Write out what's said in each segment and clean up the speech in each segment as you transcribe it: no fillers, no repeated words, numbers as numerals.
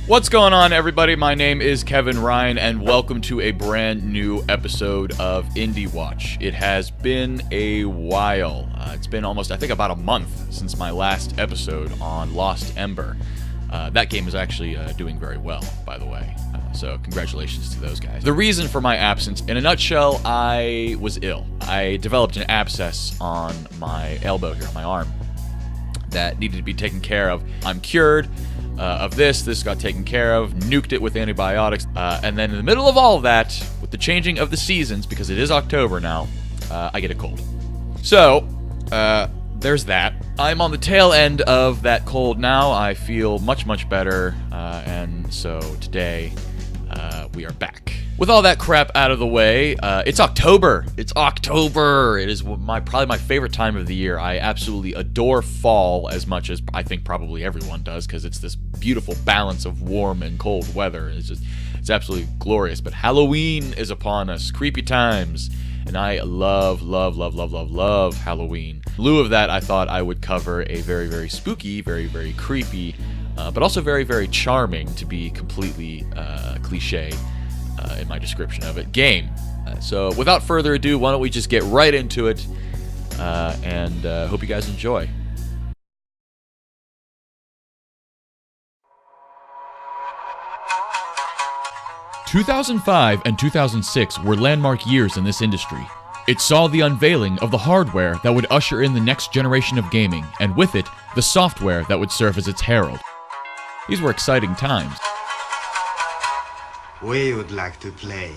What's going on, everybody? My name is Kevin Ryan, and welcome to a brand new episode of Indie Watch. It has been a while. It's been almost, I think, about a month since my last episode on Lost Ember. That game is actually doing very well, by the way. So congratulations to those guys. The reason for my absence, in a nutshell, I was ill. I developed an abscess on my elbow here, on my arm, that needed to be taken care of. I'm cured of this. This got taken care of, nuked it with antibiotics, and then in the middle of all of that, with the changing of the seasons, because it is October now, I get a cold. So, there's that. I'm on the tail end of that cold now. I feel much, much better, and so today, we are back. With all that crap out of the way, it's October. It's October. It is probably my favorite time of the year. I absolutely adore fall as much as I think probably everyone does, because it's this beautiful balance of warm and cold weather. It's absolutely glorious. But Halloween is upon us. Creepy times. And I love Halloween. In lieu of that, I thought I would cover a very, very spooky, very, very creepy, but also very, very charming, to be completely cliche in my description of it, game. So without further ado, why don't we just get right into it, and hope you guys enjoy. "2005 and 2006 were landmark years in this industry. It saw the unveiling of the hardware that would usher in the next generation of gaming, and with it, the software that would serve as its herald. These were exciting times. We would like to play.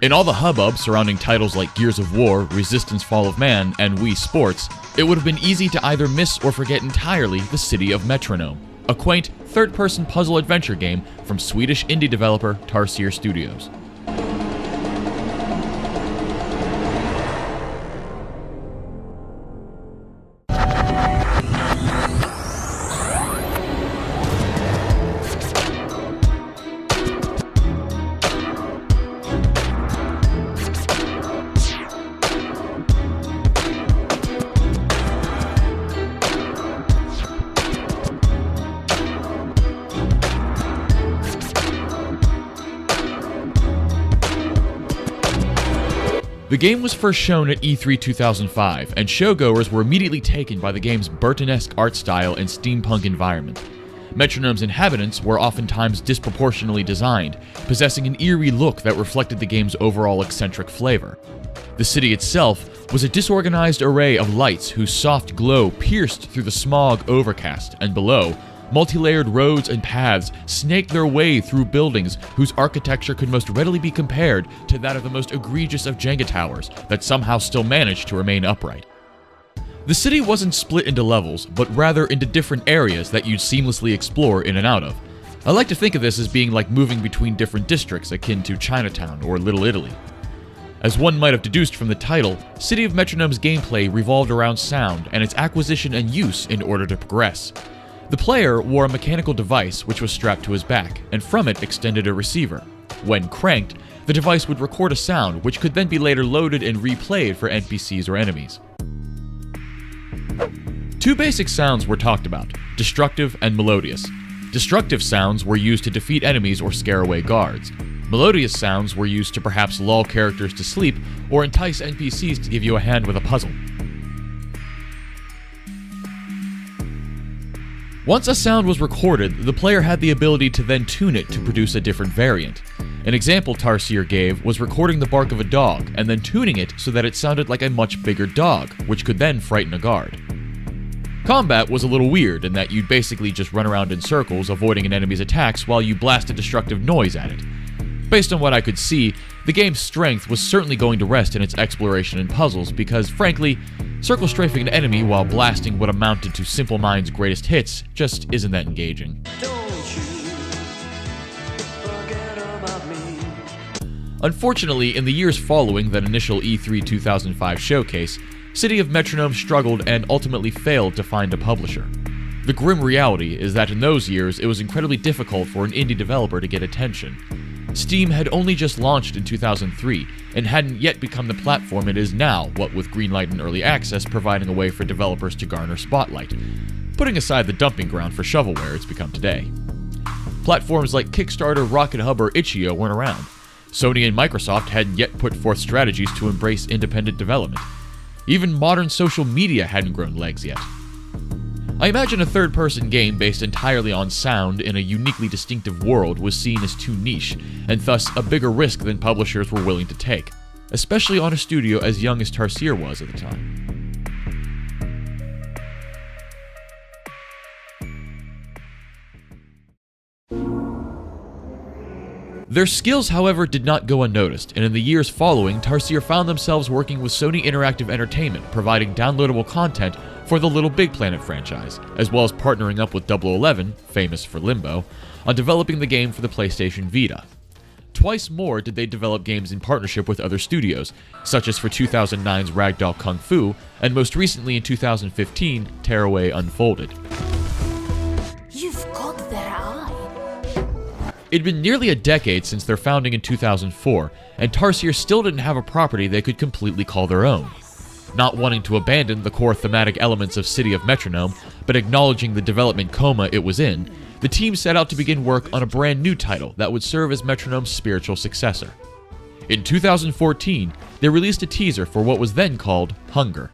In all the hubbub surrounding titles like Gears of War, Resistance Fall of Man, and Wii Sports, it would have been easy to either miss or forget entirely the city of Metronome, a quaint, third-person puzzle-adventure game from Swedish indie developer Tarsier Studios. The game was first shown at E3 2005, and showgoers were immediately taken by the game's Burton-esque art style and steampunk environment. Metronome's inhabitants were oftentimes disproportionately designed, possessing an eerie look that reflected the game's overall eccentric flavor. The city itself was a disorganized array of lights whose soft glow pierced through the smog overcast, and below, multi-layered roads and paths snaked their way through buildings whose architecture could most readily be compared to that of the most egregious of Jenga towers that somehow still managed to remain upright. The city wasn't split into levels, but rather into different areas that you'd seamlessly explore in and out of. I like to think of this as being like moving between different districts akin to Chinatown or Little Italy. As one might have deduced from the title, City of Metronome's gameplay revolved around sound and its acquisition and use in order to progress. The player wore a mechanical device which was strapped to his back, and from it extended a receiver. When cranked, the device would record a sound which could then be later loaded and replayed for NPCs or enemies. Two basic sounds were talked about: destructive and melodious. Destructive sounds were used to defeat enemies or scare away guards. Melodious sounds were used to perhaps lull characters to sleep or entice NPCs to give you a hand with a puzzle. Once a sound was recorded, the player had the ability to then tune it to produce a different variant. An example Tarsier gave was recording the bark of a dog and then tuning it so that it sounded like a much bigger dog, which could then frighten a guard. Combat was a little weird in that you'd basically just run around in circles avoiding an enemy's attacks while you blast a destructive noise at it. Based on what I could see, the game's strength was certainly going to rest in its exploration and puzzles because, frankly, circle strafing an enemy while blasting what amounted to Simple Minds' greatest hits just isn't that engaging. Unfortunately, in the years following that initial E3 2005 showcase, City of Metronome struggled and ultimately failed to find a publisher. The grim reality is that in those years, it was incredibly difficult for an indie developer to get attention. Steam had only just launched in 2003 and hadn't yet become the platform it is now, what with Greenlight and Early Access providing a way for developers to garner spotlight. putting aside the dumping ground for shovelware it's become today. Platforms like Kickstarter, Rocket Hub, or Itch.io weren't around. Sony and Microsoft hadn't yet put forth strategies to embrace independent development. Even modern social media hadn't grown legs yet. I imagine a third-person game based entirely on sound in a uniquely distinctive world was seen as too niche, and thus a bigger risk than publishers were willing to take, especially on a studio as young as Tarsier was at the time. Their skills, however, did not go unnoticed, and in the years following, Tarsier found themselves working with Sony Interactive Entertainment, providing downloadable content for the Little Big Planet franchise, as well as partnering up with 011, famous for Limbo, on developing the game for the PlayStation Vita. Twice more did they develop games in partnership with other studios, such as for 2009's Ragdoll Kung Fu, and most recently in 2015, Tearaway Unfolded. You've got their eye. It'd been nearly a decade since their founding in 2004, and Tarsier still didn't have a property they could completely call their own. Not wanting to abandon the core thematic elements of City of Metronome, but acknowledging the development coma it was in, the team set out to begin work on a brand new title that would serve as Metronome's spiritual successor. In 2014, they released a teaser for what was then called Hunger.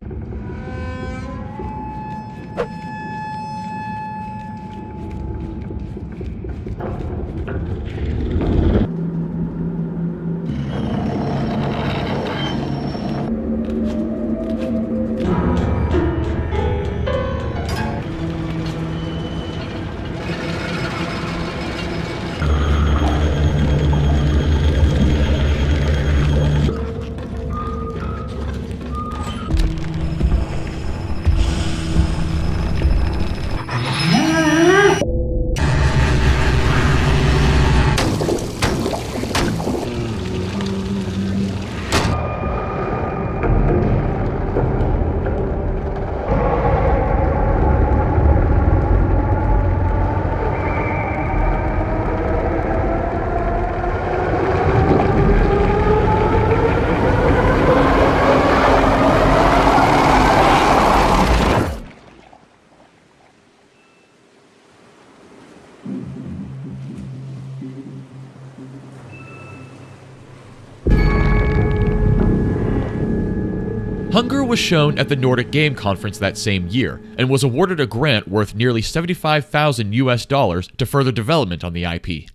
Hunger was shown at the Nordic Game Conference that same year, and was awarded a grant worth nearly $75,000 to further development on the IP.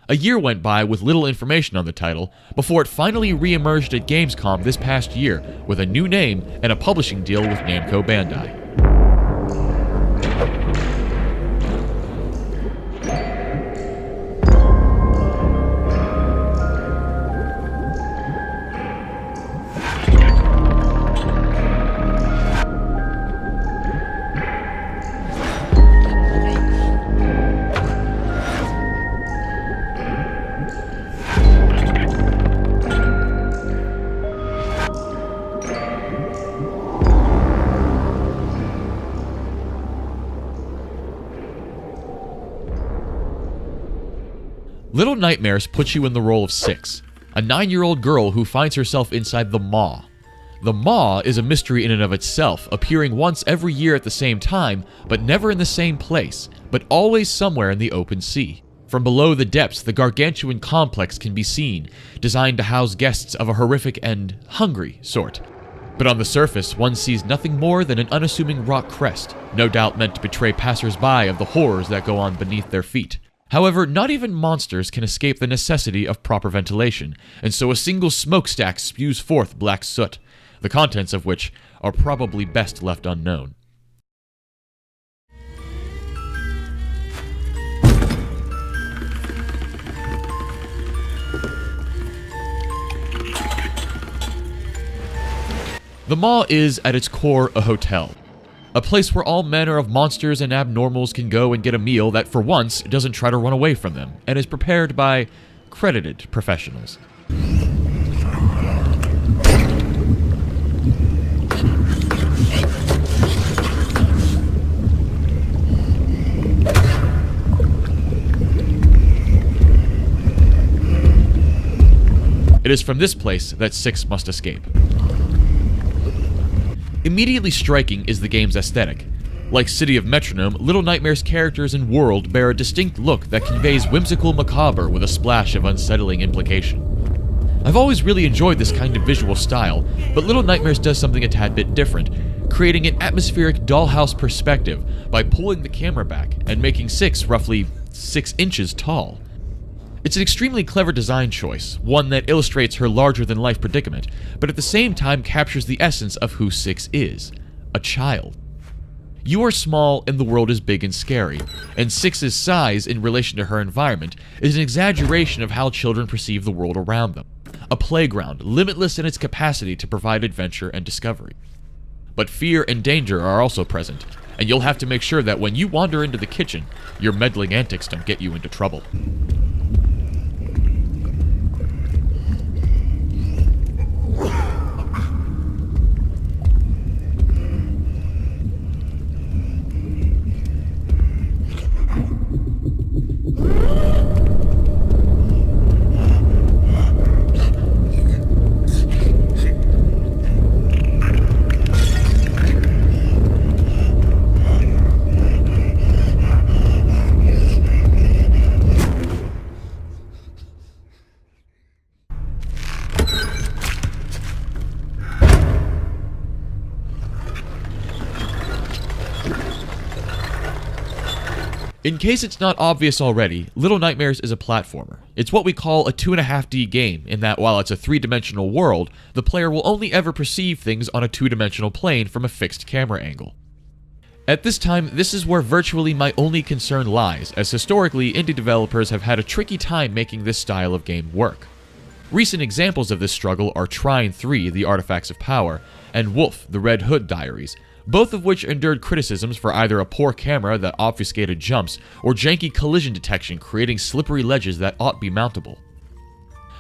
A year went by with little information on the title, before it finally re-emerged at Gamescom this past year with a new name and a publishing deal with Namco Bandai. Little Nightmares puts you in the role of Six, a 9-year-old girl who finds herself inside the Maw. The Maw is a mystery in and of itself, appearing once every year at the same time, but never in the same place, but always somewhere in the open sea. From below the depths, the gargantuan complex can be seen, designed to house guests of a horrific and hungry sort. But on the surface, one sees nothing more than an unassuming rock crest, no doubt meant to betray passers-by of the horrors that go on beneath their feet. However, not even monsters can escape the necessity of proper ventilation, and so a single smokestack spews forth black soot, the contents of which are probably best left unknown. The Maw is, at its core, a hotel. A place where all manner of monsters and abnormals can go and get a meal that, for once, doesn't try to run away from them, and is prepared by credited professionals. It is from this place that Six must escape. Immediately striking is the game's aesthetic. Like City of Metronome, Little Nightmares' characters and world bear a distinct look that conveys whimsical macabre with a splash of unsettling implication. I've always really enjoyed this kind of visual style, but Little Nightmares does something a tad bit different, creating an atmospheric dollhouse perspective by pulling the camera back and making Six roughly 6 inches tall. It's an extremely clever design choice, one that illustrates her larger-than-life predicament, but at the same time captures the essence of who Six is: a child. You are small and the world is big and scary, and Six's size in relation to her environment is an exaggeration of how children perceive the world around them. A playground, limitless in its capacity to provide adventure and discovery. But fear and danger are also present, and you'll have to make sure that when you wander into the kitchen, your meddling antics don't get you into trouble. In case it's not obvious already, Little Nightmares is a platformer. It's what we call a 2.5D game, in that while it's a 3-dimensional world, the player will only ever perceive things on a 2-dimensional plane from a fixed camera angle. At this time, this is where virtually my only concern lies, as historically, indie developers have had a tricky time making this style of game work. Recent examples of this struggle are Trine 3, The Artifacts of Power, and Wolf, The Red Hood Diaries, both of which endured criticisms for either a poor camera that obfuscated jumps, or janky collision detection creating slippery ledges that ought be mountable.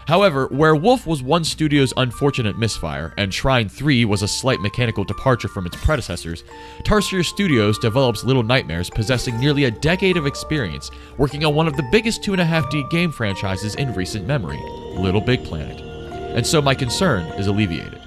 However, where Wolf was one studio's unfortunate misfire, and Trine 3 was a slight mechanical departure from its predecessors, Tarsier Studios develops Little Nightmares, possessing nearly a decade of experience, working on one of the biggest 2.5D game franchises in recent memory, Little Big Planet. And so my concern is alleviated.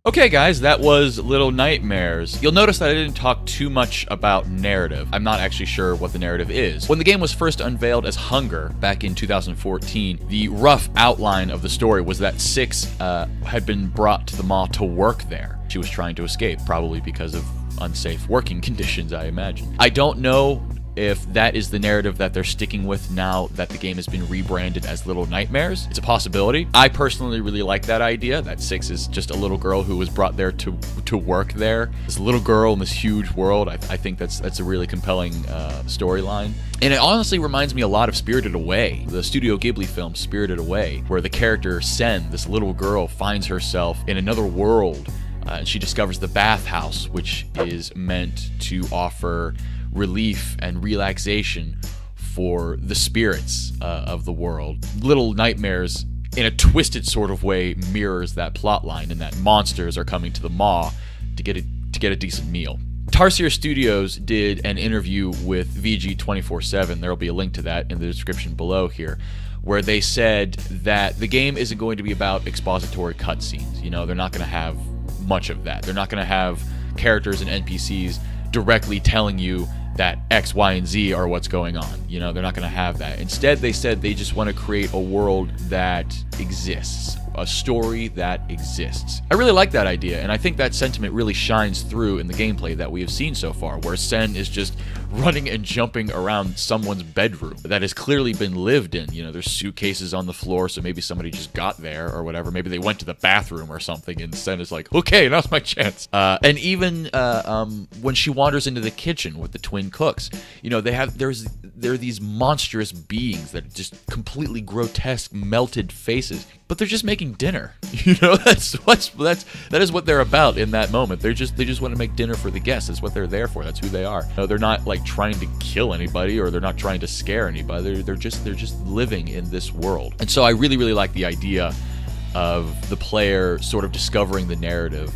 Okay guys, that was Little Nightmares. You'll notice that I didn't talk too much about narrative. I'm not actually sure what the narrative is. When the game was first unveiled as Hunger back in 2014, the rough outline of the story was that Six had been brought to the mall to work there. She was trying to escape, probably because of unsafe working conditions, I imagine. I don't know if that is the narrative that they're sticking with now that the game has been rebranded as Little Nightmares. It's a possibility. I personally really like that idea, that Six is just a little girl who was brought there to work there. This little girl in this huge world, I think that's a really compelling storyline. And it honestly reminds me a lot of Spirited Away, the Studio Ghibli film Spirited Away, where the character Sen, this little girl, finds herself in another world, and she discovers the bathhouse, which is meant to offer relief and relaxation for the spirits of the world. Little Nightmares, in a twisted sort of way, mirrors that plotline, in that monsters are coming to the maw to get a decent meal. Tarsier Studios did an interview with VG247, there'll be a link to that in the description below here, where they said that the game isn't going to be about expository cutscenes. You know, they're not going to have much of that. They're not going to have characters and NPCs directly telling you that X, Y, and Z are what's going on. You know, they're not going to have that. Instead, they said they just want to create a world that exists, a story that exists. I really like that idea, and I think that sentiment really shines through in the gameplay that we have seen so far, where Sen is just running and jumping around someone's bedroom that has clearly been lived in. You know, there's suitcases on the floor, so maybe somebody just got there or whatever. Maybe they went to the bathroom or something, and Sen is like, okay, now's my chance. And even when she wanders into the kitchen with the twin cooks, you know, there are these monstrous beings that are just completely grotesque, melted faces, but they're just making making dinner. You know, that is what they're about in that moment. They just want to make dinner for the guests. That's what they're there for. That's who they are. No, they're not like trying to kill anybody, or they're not trying to scare anybody. They're just living in this world. And so I really, really like the idea of the player sort of discovering the narrative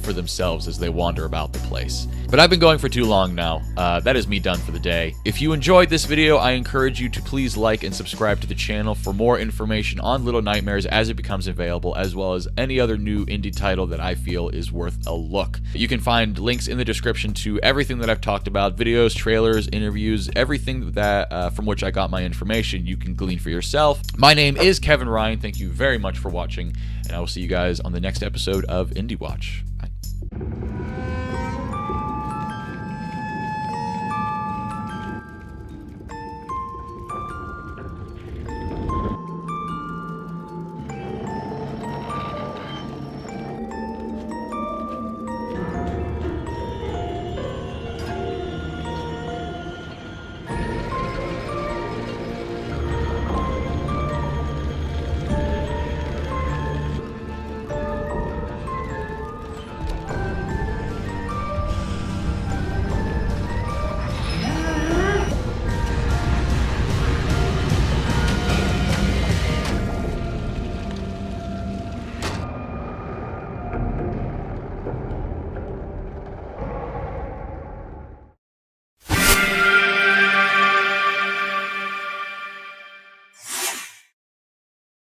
for themselves as they wander about the place. But I've been going for too long now. That is me done for the day. If you enjoyed this video, I encourage you to please like and subscribe to the channel for more information on Little Nightmares as it becomes available, as well as any other new indie title that I feel is worth a look. You can find links in the description to everything that I've talked about: videos, trailers, interviews, everything that from which I got my information you can glean for yourself. My name is Kevin Ryan. Thank you very much for watching, and I will see you guys on the next episode of Indie Watch. Bye.